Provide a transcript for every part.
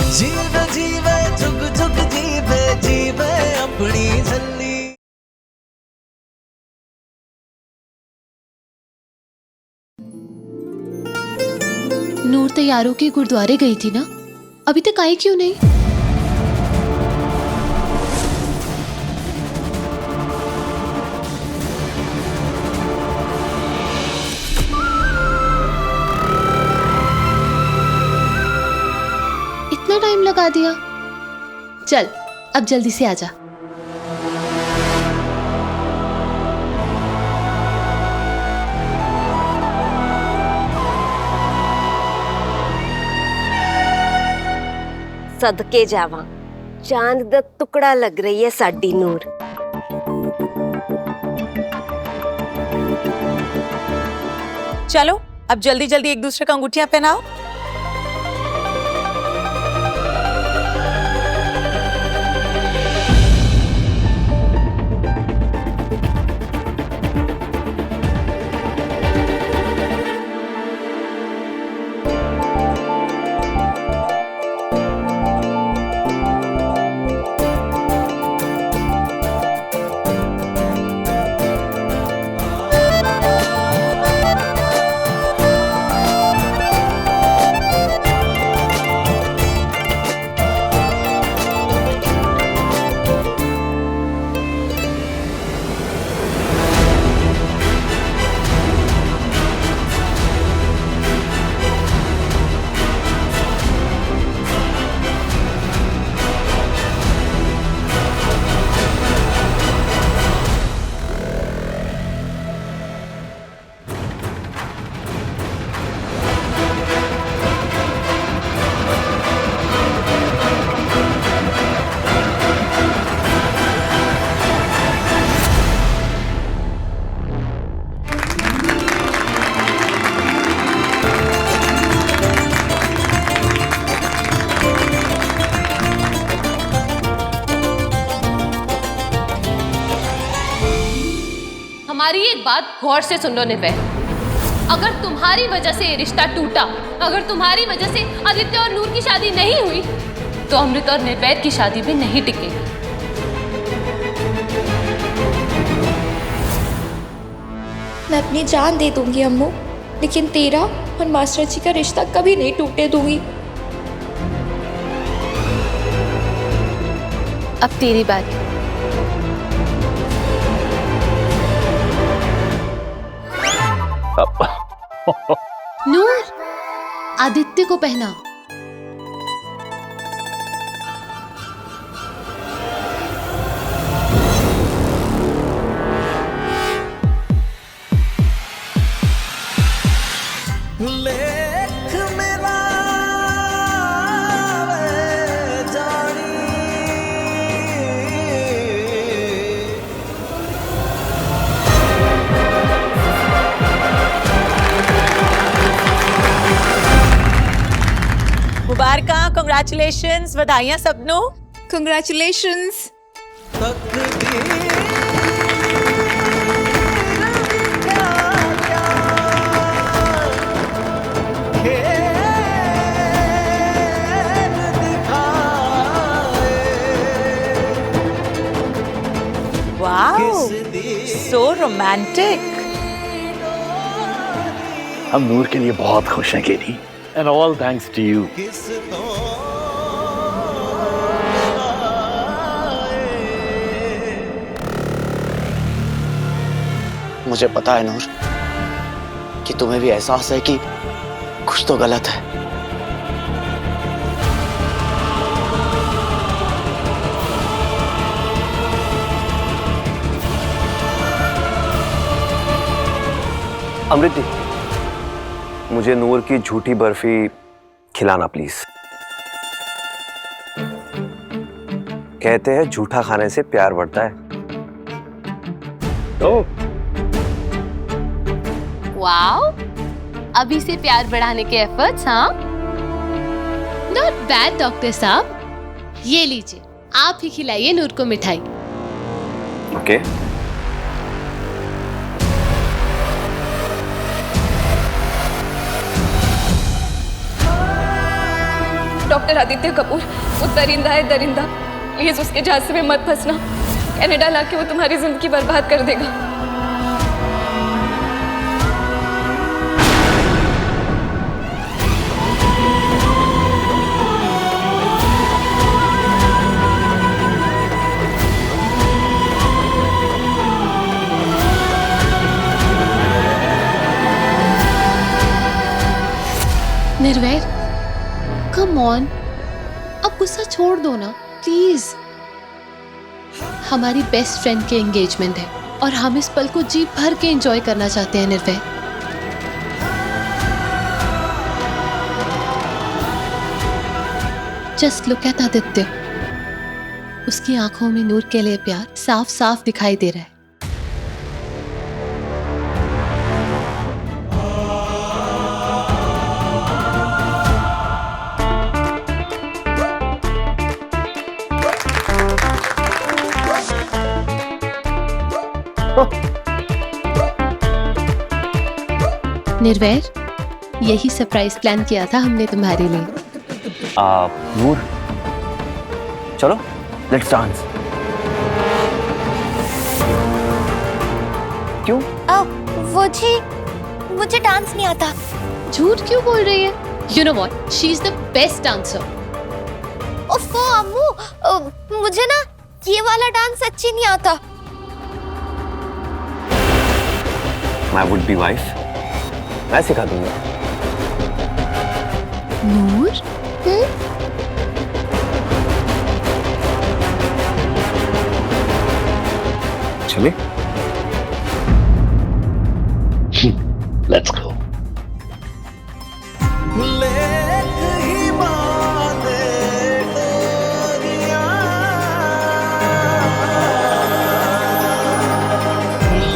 जीवे जीवे झुक झुक जीवे जीवे अपनी झल्ली। नूर तैयारों के गुरुद्वारे गई थी ना, अभी तक आई क्यों नहीं? इतना टाइम लगा दिया। चल अब जल्दी से आजा। सदके जावा, चांद दा टुकड़ा लग रही है साडी नूर। चलो अब जल्दी जल्दी एक दूसरे को अंगूठियां पहनाओ। हमारी एक बात गौर से सुन लो निवेद, अगर तुम्हारी वजह से ये रिश्ता टूटा, अगर तुम्हारी वजह से आदित्य और नूर की शादी नहीं हुई, तो अमृत और निर्वैद की शादी भी नहीं टिकेगी। मैं अपनी जान दे दूंगी अम्मू, लेकिन तेरा और मास्टर जी का रिश्ता कभी नहीं टूटने दूंगी। अब तेरी बारी। नूर, आदित्य को पहना। लेख मेरा जानी मुबारका, कांग्रेचुलेशंस, बधाइयां सबनों। कंग्रेचुलेशंस। Wow, so romantic. हम नूर के लिए बहुत खुश हैं Katie, and all thanks to you. मुझे पता है नूर कि तुम्हें भी एहसास है कि कुछ तो गलत है। अमृति, मुझे नूर की झूठी बर्फी खिलाना प्लीज। कहते हैं झूठा खाने से प्यार बढ़ता है। तो वाओ, अभी से प्यार बढ़ाने के एफर्ट्स। हाँ, नॉट बैड डॉक्टर साहब। ये लीजिए, आप ही खिलाइए नूर को मिठाई। ओके। डॉक्टर आदित्य कपूर वो दरिंदा है, दरिंदा। प्लीज उसके झांसे में मत फंसना। कनाडा लाके वो तुम्हारी जिंदगी बर्बाद कर देगा। निर्वैर, कम ऑन, अब गुस्सा छोड़ दो ना प्लीज। हमारी बेस्ट फ्रेंड के एंगेजमेंट है और हम इस पल को जी भर के एंजॉय करना चाहते हैं निर्वैर। जस्ट लुक एट आदित्य, उसकी आंखों में नूर के लिए प्यार साफ साफ दिखाई दे रहा है। निर्वैर, यही सरप्राइज प्लान किया था हमने तुम्हारे लिए। नूर, चलो लेट्स डांस। क्यों? वो जी, मुझे डांस नहीं आता। झूठ क्यों बोल रही है? You know what, she is the best dancer. ओफो अम्मू, मुझे ना ये वाला डांस अच्छी नहीं आता। माय वुड बी वाइफ, मैं सिखा दूंगा। नूर, चलिए। Let's go. लेख ही बांधे डोरियां,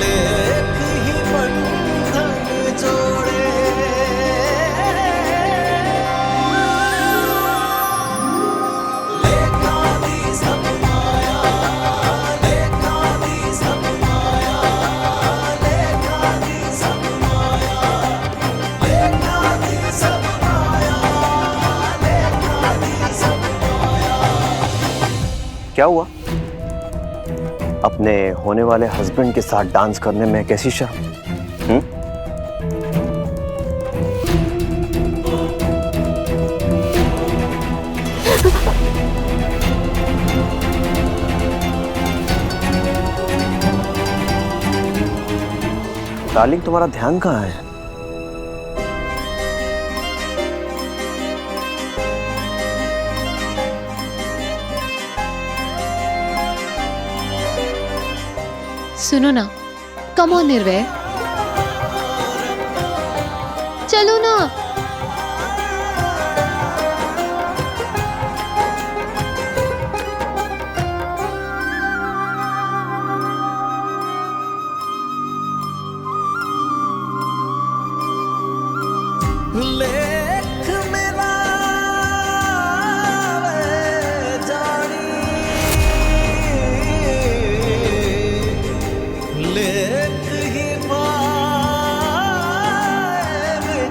लेख ही बंधन जोड़े, लेखा दी सब माया, लेखा दी सब माया, लेखा दी सब माया, लेखा दी सब माया, लेखा दी सब माया। क्या हुआ? अपने होने वाले हस्बैंड के साथ डांस करने में कैसी शर्म? डार्लिंग, तुम्हारा ध्यान कहाँ है? सुनो ना, कम ऑन निर्वैर, चलो ना। लेख मेरा वे जानी, लेख ही पाए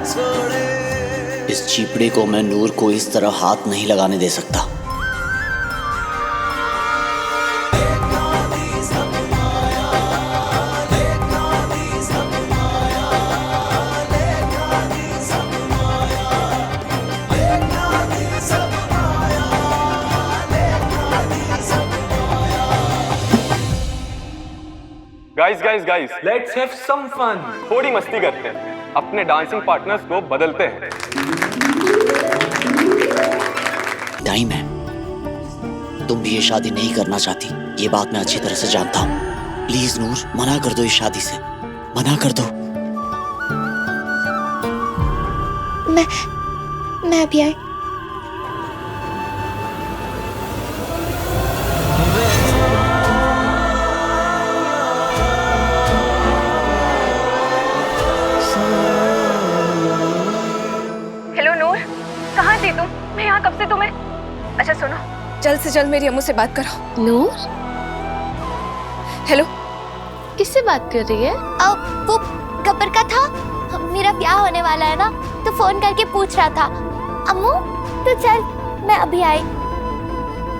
छोड़े। इस चीपड़े को मैं नूर को इस तरह हाथ नहीं लगाने दे सकता। Guys, let's have some fun. थोड़ी मस्ती करते हैं, अपने डांसिंग पार्टनर्स को बदलते हैं। टाइम है। तुम भी ये शादी नहीं करना चाहती, ये बात मैं अच्छी तरह से जानता हूँ। प्लीज नूर, मना कर दो इस शादी से, मना कर दो। मैं भी आई। हेलो नूर, कहाँ थी तुम? मैं यहाँ कब से तुम्हें। अच्छा सुनो, जल्द से जल्द मेरी अम्मू से बात करो। नूर, हेलो, किससे बात कर रही है? वो गब्बर का था, मेरा ब्याह होने वाला है ना, तो फोन करके पूछ रहा था। अम्मू तू चल, मैं अभी आई।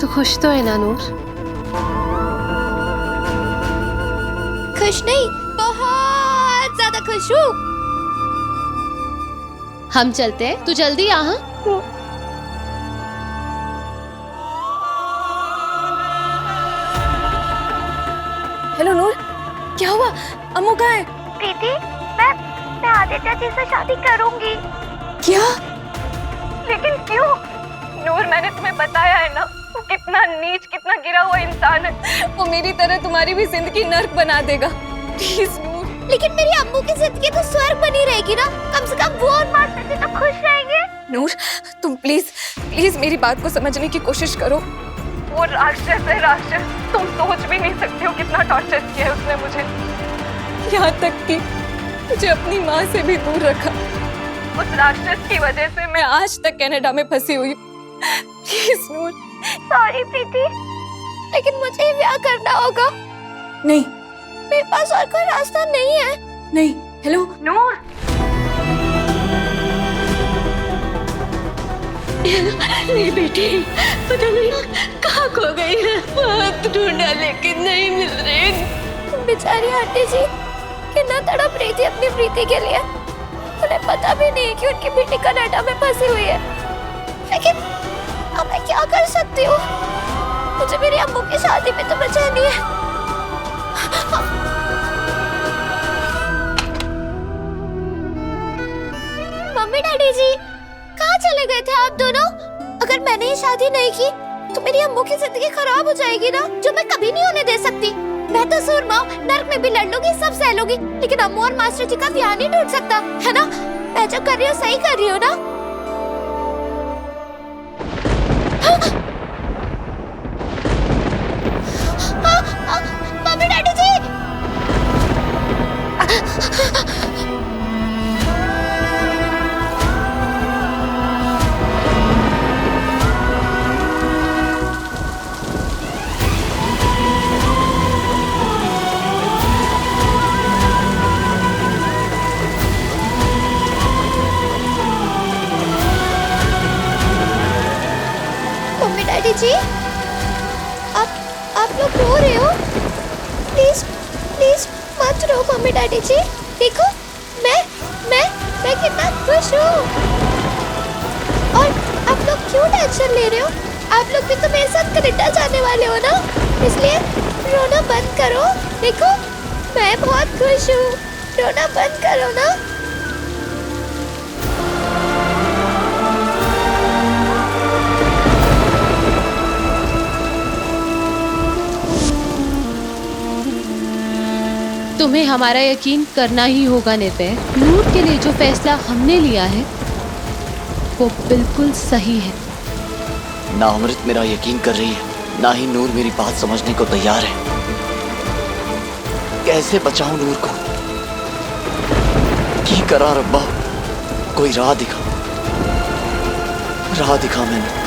तो खुश तो है ना नूर? खुश नहीं, बहुत ज्यादा खुश हूँ। हम चलते हैं, तू जल्दी आ। हाँ? हेलो नूर, क्या हुआ? अम्मू कहाँ है? प्रीति, मैं आदित्य जी से शादी करूंगी। क्या? लेकिन क्यों? नूर, मैंने तुम्हें बताया है ना, वो कितना नीच, कितना गिरा हुआ इंसान है। वो मेरी तरह तुम्हारी भी जिंदगी नर्क बना देगा। प्लीज नूर। लेकिन मेरी अम्मू की जिंदगी तो स्वर्ग बनी रहेगी ना, कम से कम वो और मास्टर जी तो खुश रहेंगे। नूर, तुम प्लीज प्लीज मेरी बात को समझने की कोशिश करो। वो राक्षस है, राक्षस। तुम सोच भी नहीं सकते हो कितना टॉर्चर किया है उसने मुझे, यहाँ तक कि मुझे अपनी माँ से भी दूर रखा। उस राक्षस की वजह से मैं आज तक कनाडा में फंसी हुई। Please Noor. सॉरी प्रीति, लेकिन मुझे ही ब्याह करना होगा। नहीं मेरे पास और कोई रास्ता नहीं है। नहीं। हेलो नूर, मेरी बेटी पता नहीं कहाँ खो गई है। बहुत ढूंढा लेकिन नहीं मिल रही। बेचारी आंटी जी कितना तड़प रही थी अपनी प्रीति के लिए। उन्हें पता भी नहीं कि उनकी बेटी कनाडा में फंसी हुई है। लेकिन अब मैं क्या कर सकती हूँ? मुझे मेरी अम्मू की शादी में तो बचानी है। मम्मी डैडी जी कहाँ चले गए थे आप दोनों? अगर मैंने ये शादी नहीं की तो मेरी अम्मू की जिंदगी खराब हो जाएगी ना, जो मैं कभी नहीं होने दे सकती। मैं तो सूरमा हूँ, नर्क में भी लड़ लूंगी, सब सह लूंगी, लेकिन अम्मू और मास्टर जी का ध्यान नहीं टूट सकता, है ना? मैं जो कर रही हूँ सही कर रही हूँ ना? मम्मी डैडी जी! मम्मी डैडी जी, आप लोग रो रहे हो? प्लीज प्लीज मत रो मम्मी डैडी जी। देखो मैं कितना खुश हूँ। और आप लोग क्यों टेंशन ले रहे हो? आप लोग भी तो मेरे साथ कनाडा जाने वाले हो ना, इसलिए रोना बंद करो। देखो मैं बहुत खुश हूँ, रोना बंद करो ना। तुम्हें हमारा यकीन करना ही होगा निर्भय। नूर के लिए जो फैसला हमने लिया है वो बिल्कुल सही है। ना अमृत मेरा यकीन कर रही है, ना ही नूर मेरी बात समझने को तैयार है। कैसे बचाऊं नूर को? की करा रब्बा, कोई राह दिखा मैंने।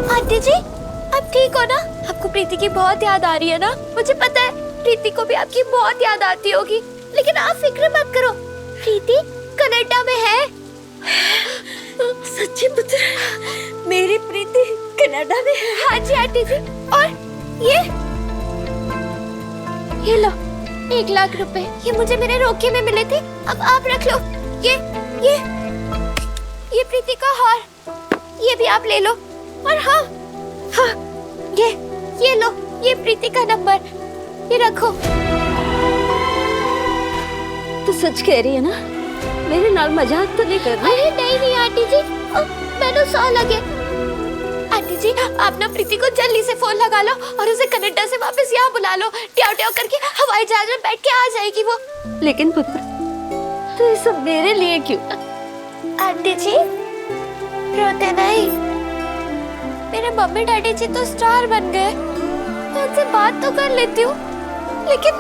आंटी जी आप ठीक हो ना? आपको प्रीति की बहुत याद आ रही है ना? मुझे पता है प्रीति को भी आपकी बहुत याद आती होगी, लेकिन आप फिक्र मत करो, प्रीति कनाडा में है। सच्ची पुत्र, मेरी प्रीति कनाडा में है। हाँ जी आंटी जी। और ये लो 1 लाख रुपए, ये मुझे मेरे रोके में मिले थे, अब आप रख लो। ये प्रीति का हार, ये भी आप ले लो। और हाँ हाँ, ये लो, ये प्रीति का नंबर, ये रखो। तू सच कह रही है ना? मेरे नाल मजाक तो नहीं कर रही? अरे नहीं आंटी जी, मैंने सौ लगे। आंटी जी, आप ना प्रीति को जल्दी से फोन लगा लो और उसे कनाडा से वापस यहाँ बुला लो। ट्याव ट्याव करके हवाई जहाज में बैठ के आ जाएगी वो। लेकिन पुत्र, तो ये सब मेरे लिए क्यों? आंटी जी, रोते नहीं। मेरे मम्मी डैडी जी तो स्टार बन गए, मैं उनसे बात तो कर लेती हूँ, लेकिन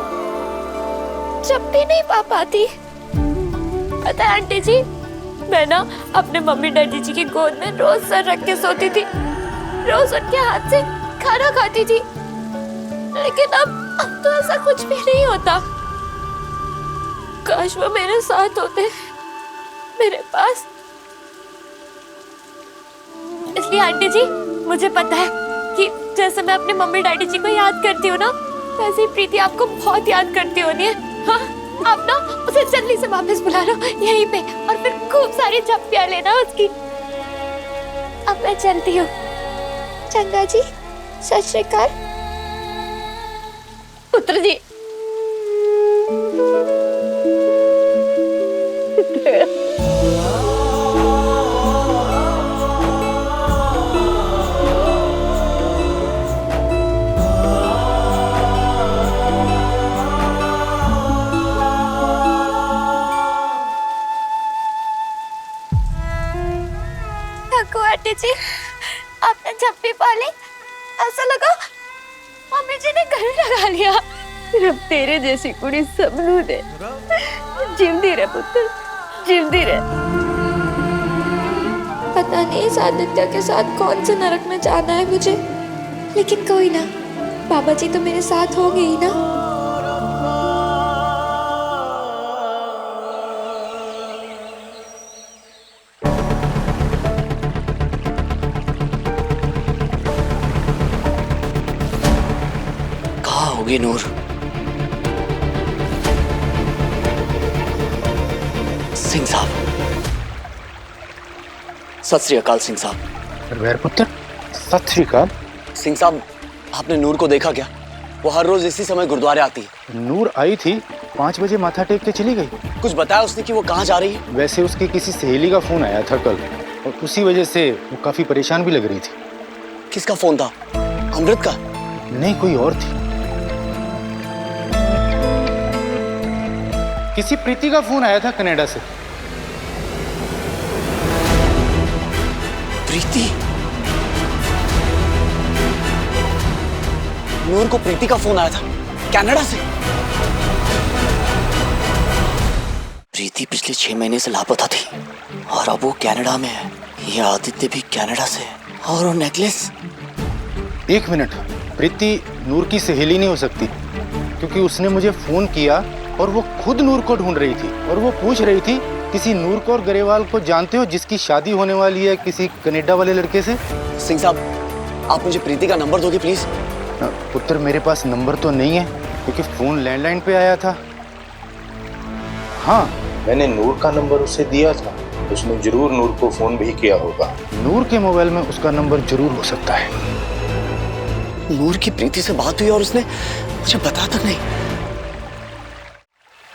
जब भी नहीं पा पाती। पता है आंटी जी, मैं ना अपने मम्मी डैडी जी की गोद में रोज सर रख के सोती थी, रोज उनके हाथ से खाना खाती थी। लेकिन अब तो ऐसा कुछ भी नहीं होता। काश वो मेरे साथ होते, मेरे पास। इसलिए आंटी जी, मुझे पता है कि जैसे मैं अपने मम्मी डैडी जी को याद करती हूँ ना, वैसे ही प्रीति आपको बहुत याद करती होनी है। हाँ, आप ना उसे जल्दी से वापस बुला लो यहीं पे, और फिर खूब सारी झप्पियाँ लेना उसकी। अब मैं चलती हूँ। चंगा जी, सत श्री अकाल। पुत्र जी, आंटी जी, आपने झप्पी पाली, ऐसा लगा मम्मी जी ने घर लगा लिया। रब तेरे जैसी कुड़ी सबनू दे। जिंदी रहे पुत्र, जिंदी रहे। पता नहीं इस आदित्य के साथ कौन से नरक में जाना है मुझे, लेकिन कोई ना, बाबा जी तो मेरे साथ होंगे ही ना। होगी नूर? सिंह साहब, सत श्री अकाल सिंह साहब। पुत्र, सत श्री अकाल। सिंह साहब, आपने नूर को देखा क्या? वो हर रोज इसी समय गुरुद्वारे आती है। नूर आई थी, 5 बजे माथा टेक के चली गई। कुछ बताया उसने कि वो कहाँ जा रही है? वैसे उसकी किसी सहेली का फोन आया था कल, और उसी वजह से वो काफी परेशान भी लग रही थी। किसका फोन था? अमृत का? नहीं, कोई और थी। किसी प्रीति का फोन आया था कनाडा से। प्रीति? नूर को प्रीति का फोन आया था कनाडा से? प्रीति पिछले 6 महीने से लापता थी और अब वो कनाडा में है। ये आदित्य भी कनाडा से है, और वो नेकलेस। 1 मिनट, प्रीति नूर की सहेली नहीं हो सकती, क्योंकि उसने मुझे फोन किया और वो खुद नूर को ढूंढ रही थी, और वो पूछ रही थी किसी नूर कौर गरेवाल को जानते हो जिसकी शादी होने वाली है किसी कनाडा वाले लड़के से? सिंह साहब, आप मुझे प्रीति का नंबर दोगे प्लीज? पुत्र, मेरे पास नंबर तो नहीं है, क्योंकि फोन लैंडलाइन पे आया था। हाँ, मैंने नूर का नंबर उसे दिया था, उसने जरूर नूर को फोन भी किया होगा। नूर के मोबाइल में उसका नंबर जरूर हो सकता है। नूर की प्रीति से बात हुई और उसने मुझे बताया तक नहीं।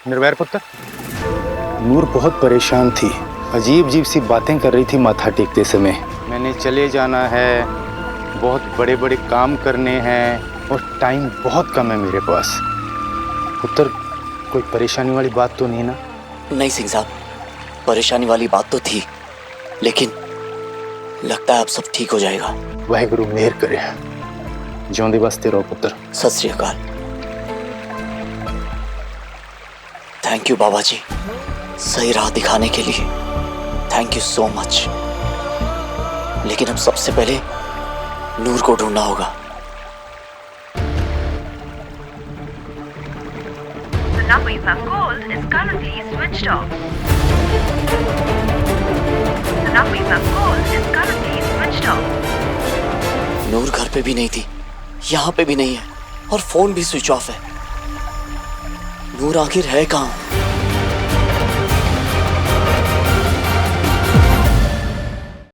निर्वैर पुत्र, नूर बहुत परेशान थी, अजीब अजीब सी बातें कर रही थी माथा टेकते समय। मैंने चले जाना है, बहुत बड़े बड़े काम करने हैं, और टाइम बहुत कम है मेरे पास। पुत्र, कोई परेशानी वाली बात तो नहीं ना? नहीं सिंह साहब, परेशानी वाली बात तो थी, लेकिन लगता है अब सब ठीक हो जाएगा। वाहेगुरु मेहर करे। जिਉਂਦੇ वास्ते रहो पुत्र। सत श्री अकाल। थैंक यू बाबा जी, सही राह दिखाने के लिए थैंक यू सो मच। लेकिन अब सबसे पहले नूर को ढूंढना होगा। The number you have called is currently switched off. The number you have called is currently switched off. नूर घर पे भी नहीं थी, यहाँ पे भी नहीं है, और फोन भी स्विच ऑफ है। नूर आखिर है कहाँ?